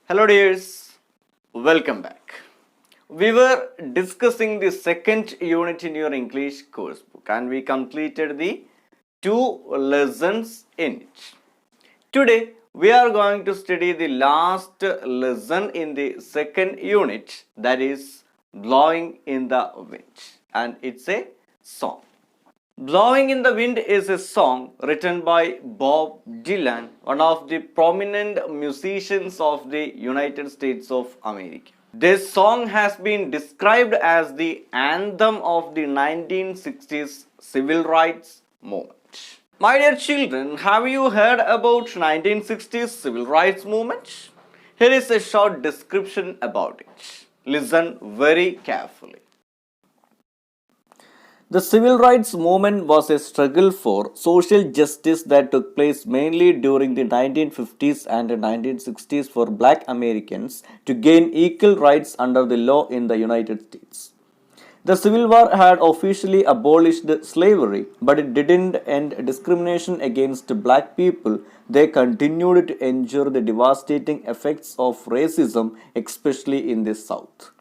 Hello dears, welcome back. We were discussing the second unit in your English course book and we completed the two lessons in it. Today we are going to study the last lesson in the second unit, that is Blowing in the Wind, and it's a song. Blowing in the Wind is a song written by Bob Dylan, one of the prominent musicians of the United States of America. This song has been described as the anthem of the 1960s civil rights movement. My dear children, have you heard about 1960s civil rights movement? Here is a short description about it. Listen very carefully. The civil rights movement was a struggle for social justice that took place mainly during the 1950s and 1960s for black Americans to gain equal rights under the law in the United States. The Civil War had officially abolished slavery, but it didn't end discrimination against black people. They continued to endure the devastating effects of racism, especially in the South.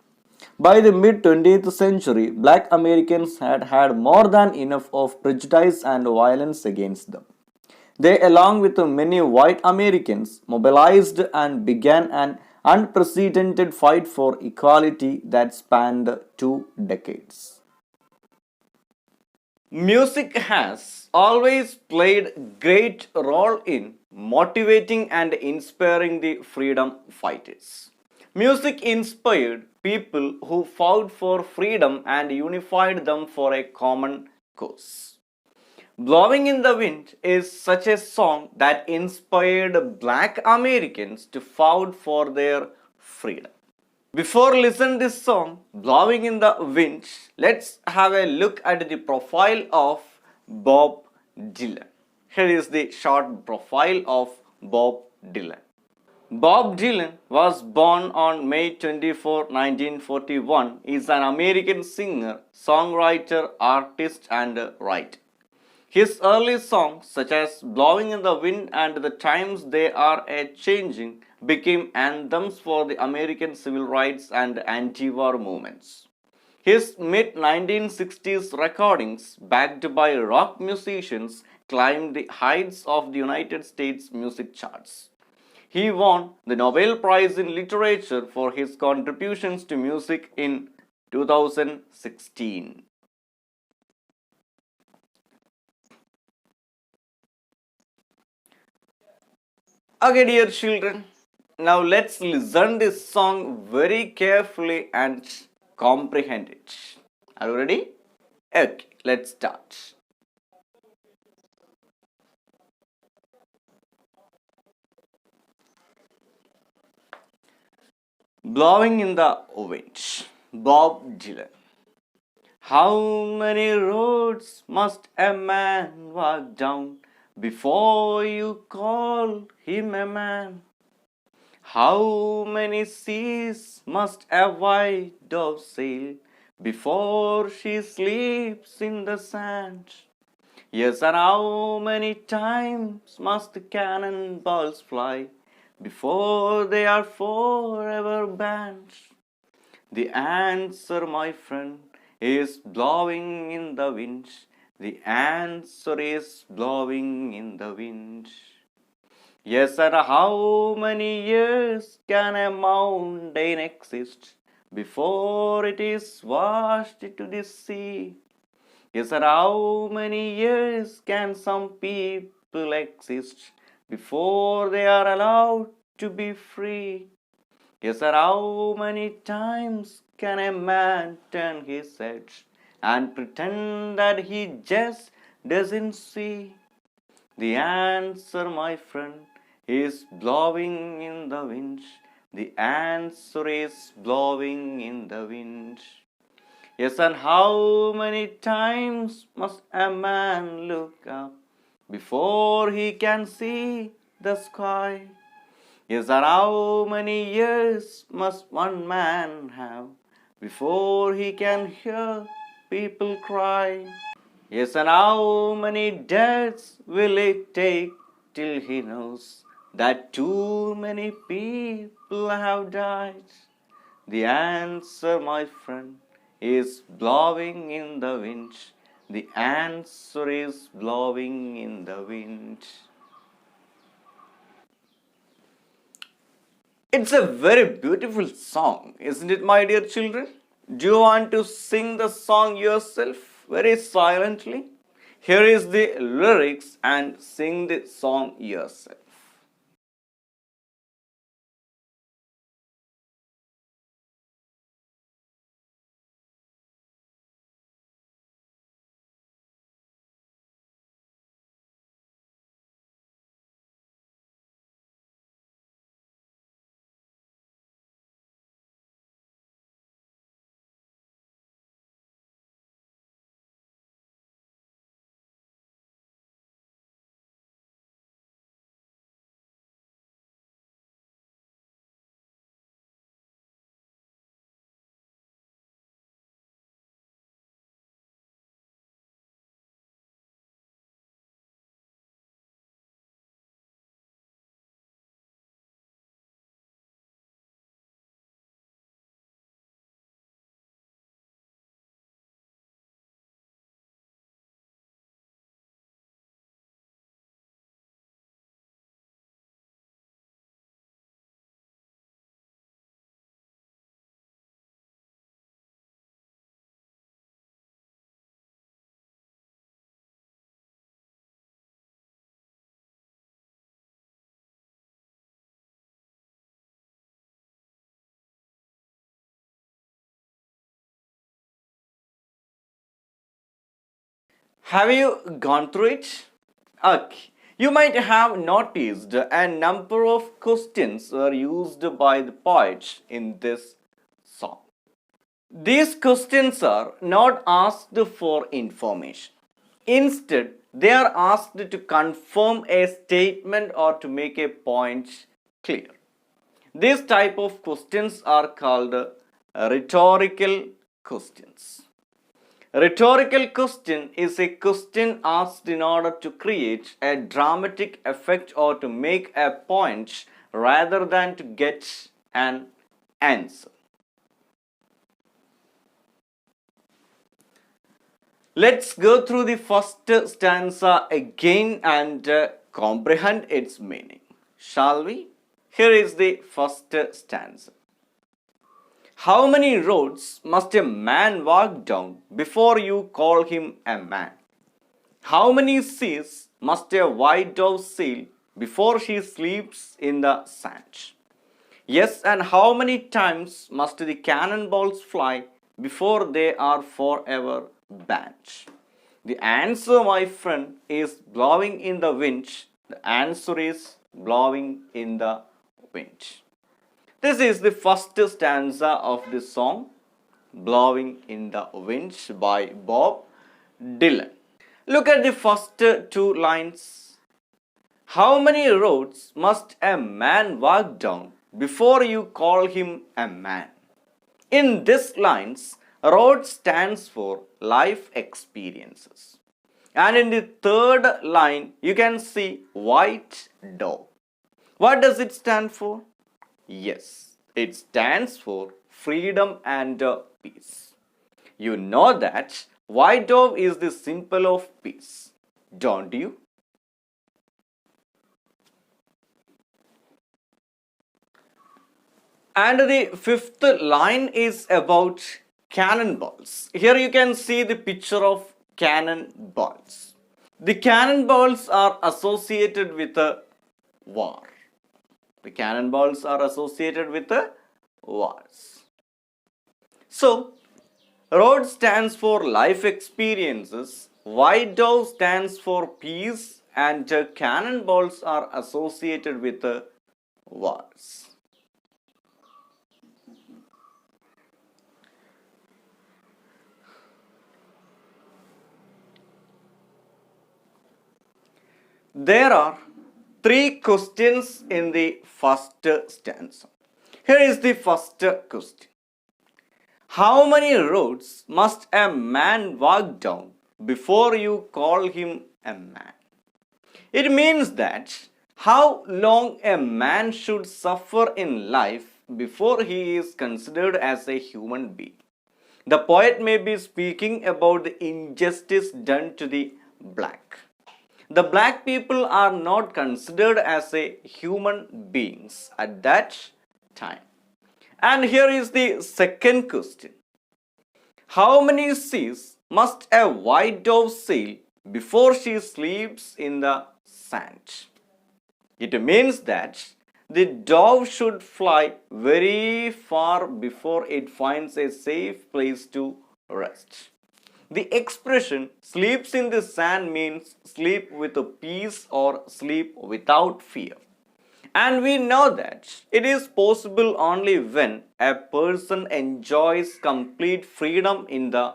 By the mid 20th century, black Americans had had more than enough of prejudice and violence against them. They, along with many white Americans, mobilized and began an unprecedented fight for equality that spanned 2 decades. Music has always played a great role in motivating and inspiring the freedom fighters. Music inspired people who fought for freedom and unified them for a common cause. Blowing in the Wind is such a song that inspired black Americans to fight for their freedom. Before listening this song, Blowing in the Wind, let's have a look at the profile of Bob Dylan. Here is the short profile of Bob Dylan. Bob Dylan was born on May 24, 1941. He is an American singer, songwriter, artist, and writer. His early songs, such as Blowing in the Wind and The Times They Are a Changing, became anthems for the American civil rights and anti-war movements. His mid-1960s recordings, backed by rock musicians, climbed the heights of the United States music charts. He won the Nobel Prize in Literature for his contributions to music in 2016. Okay, dear children, now let's listen this song very carefully and comprehend it. Are you ready? Okay, let's start. Blowing in the Wind, Bob Dylan. How many roads must a man walk down before you call him a man? How many seas must a white dove sail before she sleeps in the sand? Yes, and how many times must cannonballs fly before they are forever banned? The answer, my friend, is blowing in the wind. The answer is blowing in the wind. Yes, and how many years can a mountain exist before it is washed into the sea? Yes, and how many years can some people exist before they are allowed to be free? Yes, sir, how many times can a man turn his head and pretend that he just doesn't see? The answer, my friend, is blowing in the wind. The answer is blowing in the wind. Yes, and how many times must a man look up before he can see the sky? Yes, and how many years must one man have before he can hear people cry? Yes, and how many deaths will it take till he knows that too many people have died? The answer, my friend, is blowing in the wind. The answer is blowing in the wind. It's a very beautiful song, isn't it, my dear children? Do you want to sing the song yourself very silently? Here is the lyrics and sing the song yourself. Have you gone through it? Okay. You might have noticed a number of questions were used by the poets in this song. These questions are not asked for information. Instead, they are asked to confirm a statement or to make a point clear. These type of questions are called rhetorical questions. A rhetorical question is a question asked in order to create a dramatic effect or to make a point rather than to get an answer. Let's go through the first stanza again and comprehend its meaning. Shall we? Here is the first stanza. How many roads must a man walk down before you call him a man? How many seas must a white dove sail before she sleeps in the sand? Yes, and how many times must the cannonballs fly before they are forever banned? The answer, my friend, is blowing in the wind. The answer is blowing in the wind. This is the first stanza of the song, Blowing in the Wind by Bob Dylan. Look at the first two lines. How many roads must a man walk down before you call him a man? In these lines, road stands for life experiences. And in the third line, you can see white dove. What does it stand for? Yes, it stands for freedom and peace. You know that white dove is the symbol of peace, don't you? And the fifth line is about cannonballs. Here you can see the picture of cannonballs. The cannonballs are associated with a war. The cannonballs are associated with the wars. So, road stands for life experiences, white dove stands for peace, and cannonballs are associated with the wars. There are three questions in the first stanza. Here is the first question. How many roads must a man walk down before you call him a man? It means that How long a man should suffer in life before he is considered as a human being. The poet may be speaking about the injustice done to the black. The black people are not considered as a human beings at that time. And here is the second question. How many seas must a white dove sail before she sleeps in the sand? It means that the dove should fly very far before it finds a safe place to rest. The expression sleeps in the sand means sleep with peace or sleep without fear. And we know that it is possible only when a person enjoys complete freedom in the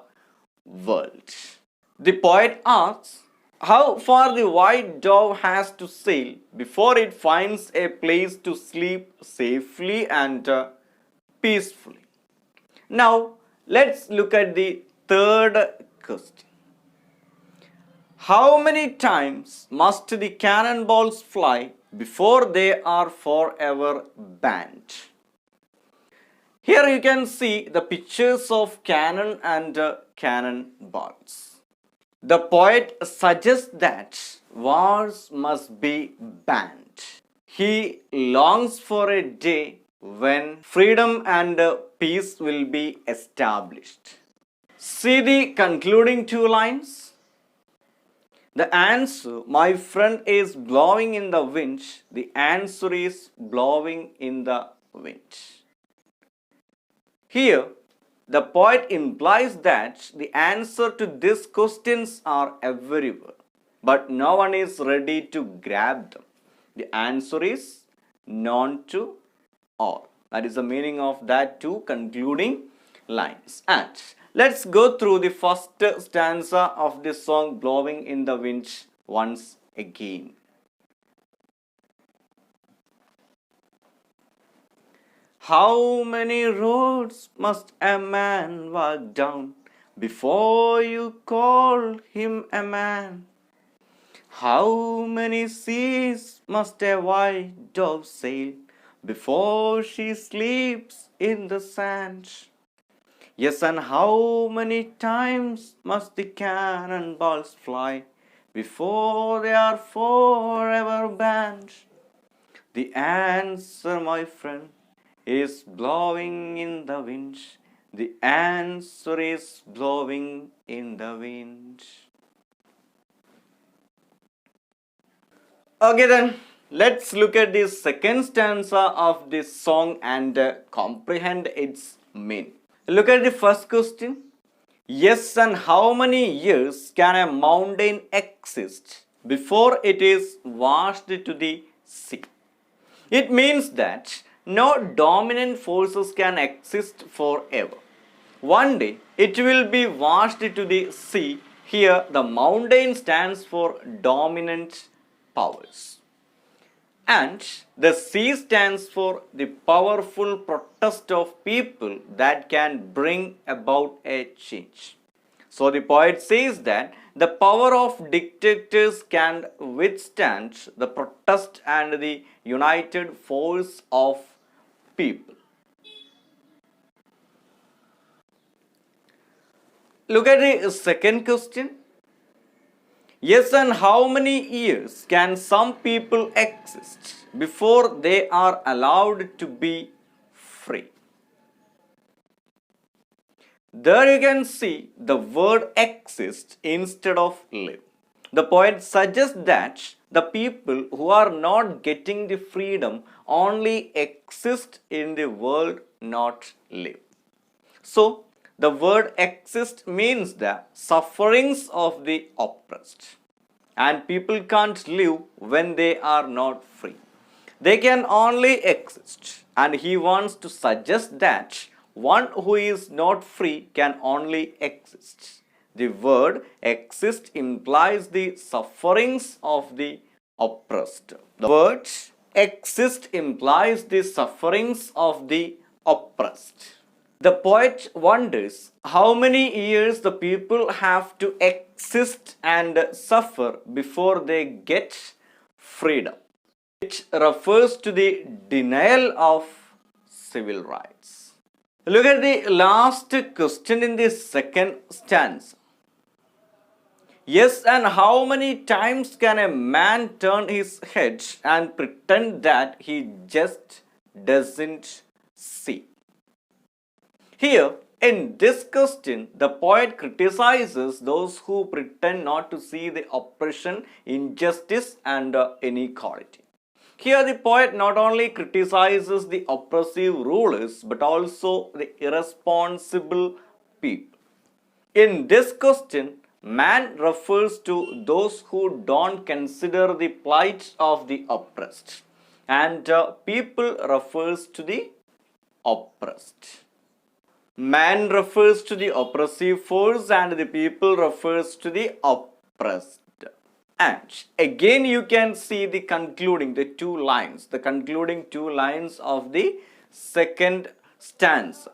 world. The poet asks how far the white dove has to sail before it finds a place to sleep safely and peacefully. Now, let's look at the third question. How many times must the cannonballs fly before they are forever banned? Here you can see the pictures of cannon and cannonballs. The poet suggests that wars must be banned. He longs for a day when freedom and peace will be established. See the concluding two lines. The answer, my friend, is blowing in the wind. The answer is blowing in the wind. Here, the poet implies that the answer to these questions are everywhere, but no one is ready to grab them. The answer is known to all. That is the meaning of that two concluding lines. And let's go through the first stanza of this song, Blowing in the Wind, once again. How many roads must a man walk down before you call him a man? How many seas must a white dove sail before she sleeps in the sand? Yes, and how many times must the cannonballs fly before they are forever banned? The answer, my friend, is blowing in the wind. The answer is blowing in the wind. Okay then, let's look at the second stanza of this song and comprehend its meaning. Look at the first question. Yes, and how many years can a mountain exist before it is washed to the sea? It means that no dominant forces can exist forever. One day it will be washed to the sea. Here the mountain stands for dominant powers. And the sea stands for the powerful protest of people that can bring about a change. So the poet says that the power of dictators can withstand the protest and the united force of people. Look at the second question. Yes, and how many years can some people exist before they are allowed to be free? There you can see the word exist instead of live. The poet suggests that the people who are not getting the freedom only exist in the world, not live. So, the word exist means the sufferings of the oppressed. And people can't live when they are not free. They can only exist. And he wants to suggest that one who is not free can only exist. The word exist implies the sufferings of the oppressed. The word exist implies the sufferings of the oppressed. The poet wonders how many years the people have to exist and suffer before they get freedom. which refers to the denial of civil rights. Look at the last question in the second stanza. Yes, and how many times can a man turn his head and pretend that he just doesn't see? Here, in this question, the poet criticizes those who pretend not to see the oppression, injustice, and inequality. Here, the poet not only criticizes the oppressive rulers but also the irresponsible people. In this question, man refers to those who don't consider the plight of the oppressed, and people refers to the oppressed. Man refers to the oppressive force and the people refers to the oppressed. And again you can see the concluding two lines of the second stanza.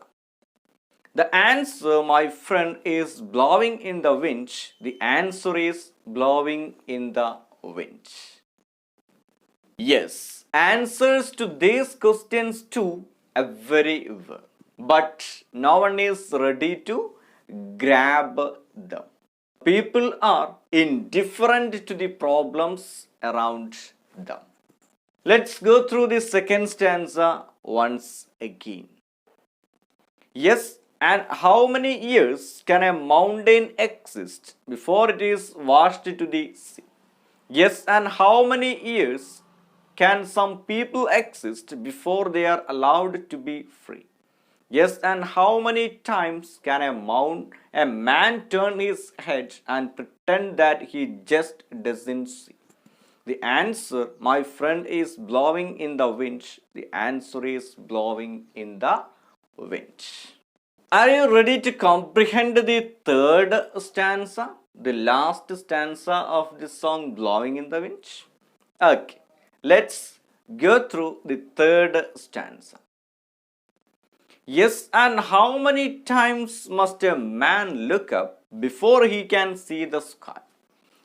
The answer, my friend, is blowing in the wind. The answer is blowing in the wind. Yes, answers to these questions too are very well. But no one is ready to grab them. People are indifferent to the problems around them. Let's go through the second stanza once again. Yes, and how many years can a mountain exist before it is washed to the sea? Yes, and how many years can some people exist before they are allowed to be free? Yes, and how many times can a man turn his head and pretend that he just doesn't see? The answer, my friend, is blowing in the wind. The answer is blowing in the wind. Are you ready to comprehend the third stanza? The last stanza of the song Blowing in the Wind? Okay, let's go through the third stanza. Yes, and how many times must a man look up before he can see the sky?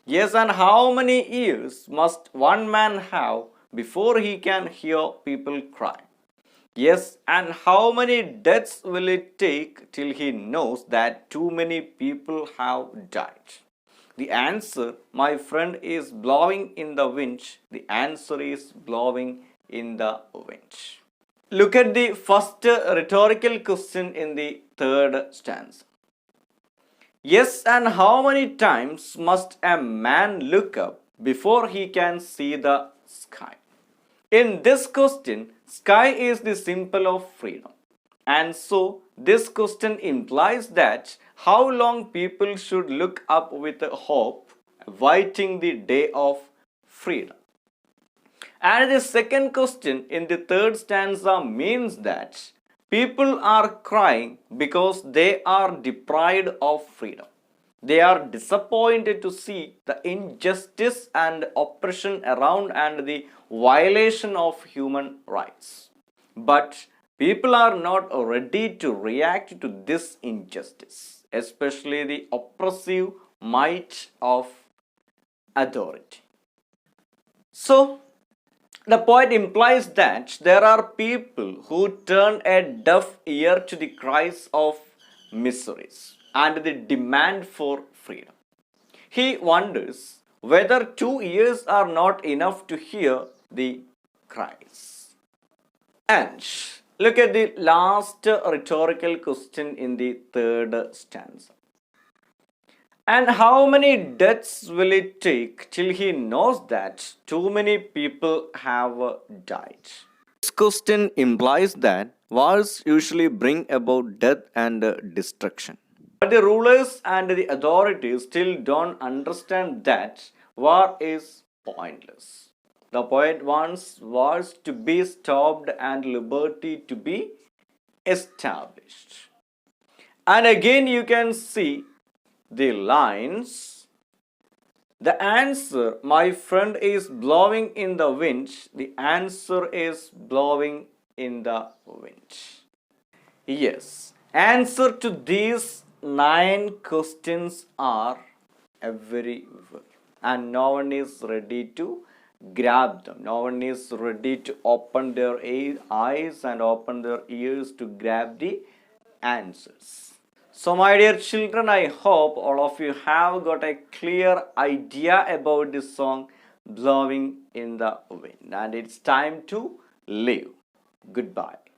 Yes, and how many ears must one man have before he can hear people cry? Yes, and how many deaths will it take till he knows that too many people have died? The answer, my friend, is blowing in the wind. The answer is blowing in the wind. Look at the first rhetorical question in the third stanza. Yes, and how many times must a man look up before he can see the sky? In this question, sky is the symbol of freedom. And so, this question implies that how long people should look up with hope, awaiting the day of freedom. And the second question in the third stanza means that people are crying because they are deprived of freedom. They are disappointed to see the injustice and oppression around and the violation of human rights. But people are not ready to react to this injustice, especially the oppressive might of authority. So, the poet implies that there are people who turn a deaf ear to the cries of miseries and the demand for freedom. He wonders whether 2 years are not enough to hear the cries. And look at the last rhetorical question in the third stanza. And how many deaths will it take till he knows that too many people have died? This question implies that wars usually bring about death and destruction. But the rulers and the authorities still don't understand that war is pointless. The poet wants wars to be stopped and liberty to be established. And again you can see the lines. The answer, my friend, is blowing in the wind. The answer is blowing in the wind. Yes, answer to these 9 questions are very well, and no one is ready to grab them. No one is ready to open their eyes and open their ears to grab the answers. So, my dear children, I hope all of you have got a clear idea about this song, Blowing in the Wind. And it's time to leave. Goodbye.